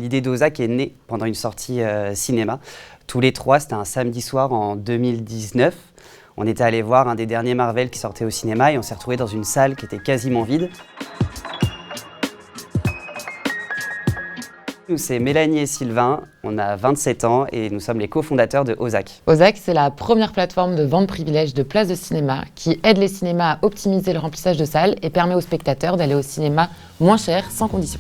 L'idée d'Ozac est née pendant une sortie cinéma. Tous les trois, c'était un samedi soir en 2019. On était allé voir un des derniers Marvel qui sortait au cinéma et on s'est retrouvés dans une salle qui était quasiment vide. Nous, c'est Mélanie et Sylvain, on a 27 ans et nous sommes les cofondateurs de Ozac. Ozac, c'est la première plateforme de vente privilège de places de cinéma qui aide les cinémas à optimiser le remplissage de salles et permet aux spectateurs d'aller au cinéma moins cher, sans condition.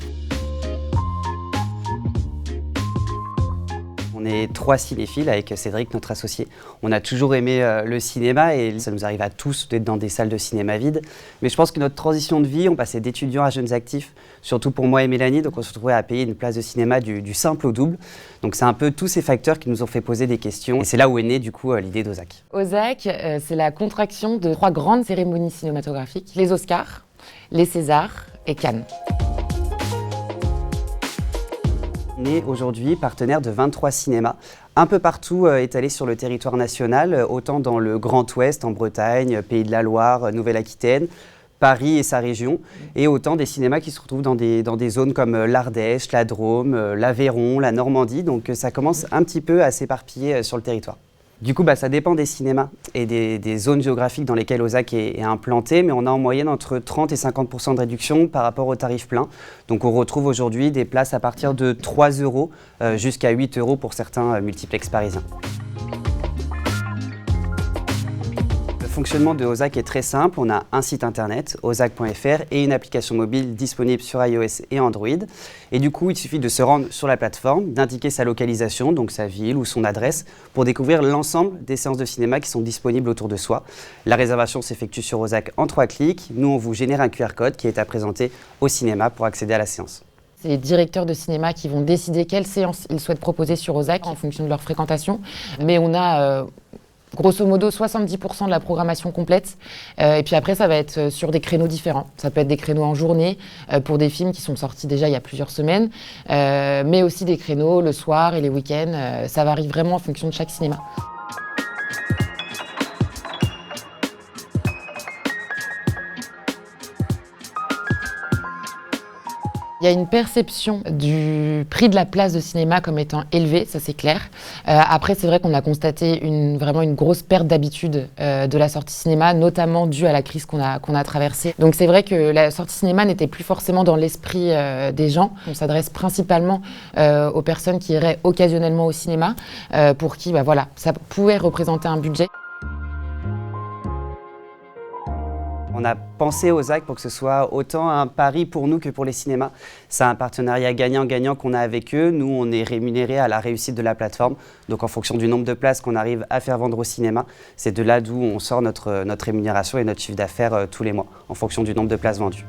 On est 3 cinéphiles avec Cédric, notre associé. On a toujours aimé le cinéma et ça nous arrive à tous d'être dans des salles de cinéma vides. Mais je pense que notre transition de vie, on passait d'étudiants à jeunes actifs, surtout pour moi et Mélanie, donc on se retrouvait à payer une place de cinéma du simple au double. Donc c'est un peu tous ces facteurs qui nous ont fait poser des questions et c'est là où est née du coup l'idée d'Ozac. Ozac, c'est la contraction de 3 grandes cérémonies cinématographiques, les Oscars, les Césars et Cannes. On est aujourd'hui partenaire de 23 cinémas, un peu partout étalés sur le territoire national, autant dans le Grand Ouest, en Bretagne, Pays de la Loire, Nouvelle-Aquitaine, Paris et sa région, et autant des cinémas qui se retrouvent dans des zones comme l'Ardèche, la Drôme, l'Aveyron, la Normandie, donc ça commence un petit peu à s'éparpiller sur le territoire. Du coup, ça dépend des cinémas et des zones géographiques dans lesquelles Ozac est implanté, mais on a en moyenne entre 30 et 50% de réduction par rapport au tarif plein. Donc on retrouve aujourd'hui des places à partir de 3 € jusqu'à 8 € pour certains multiplex parisiens. Le fonctionnement de Ozac est très simple. On a un site internet, ozac.fr, et une application mobile disponible sur iOS et Android. Et du coup, il suffit de se rendre sur la plateforme, d'indiquer sa localisation, donc sa ville ou son adresse, pour découvrir l'ensemble des séances de cinéma qui sont disponibles autour de soi. La réservation s'effectue sur Ozac en 3 clics. Nous, on vous génère un QR code qui est à présenter au cinéma pour accéder à la séance. C'est les directeurs de cinéma qui vont décider quelle séance ils souhaitent proposer sur Ozac en fonction de leur fréquentation. Mais on a grosso modo 70% de la programmation complète. Et puis après, ça va être sur des créneaux différents. Ça peut être des créneaux en journée pour des films qui sont sortis déjà il y a plusieurs semaines, mais aussi des créneaux le soir et les week-ends. Ça varie vraiment en fonction de chaque cinéma. Il y a une perception du prix de la place de cinéma comme étant élevé, ça c'est clair. Après, c'est vrai qu'on a constaté vraiment une grosse perte d'habitude de la sortie cinéma, notamment due à la crise qu'on a traversée. Donc c'est vrai que la sortie cinéma n'était plus forcément dans l'esprit des gens. On s'adresse principalement aux personnes qui iraient occasionnellement au cinéma, pour qui ça pouvait représenter un budget. On a pensé Ozac pour que ce soit autant un pari pour nous que pour les cinémas. C'est un partenariat gagnant-gagnant qu'on a avec eux. Nous, on est rémunérés à la réussite de la plateforme. Donc en fonction du nombre de places qu'on arrive à faire vendre au cinéma, c'est de là d'où on sort notre rémunération et notre chiffre d'affaires tous les mois, en fonction du nombre de places vendues.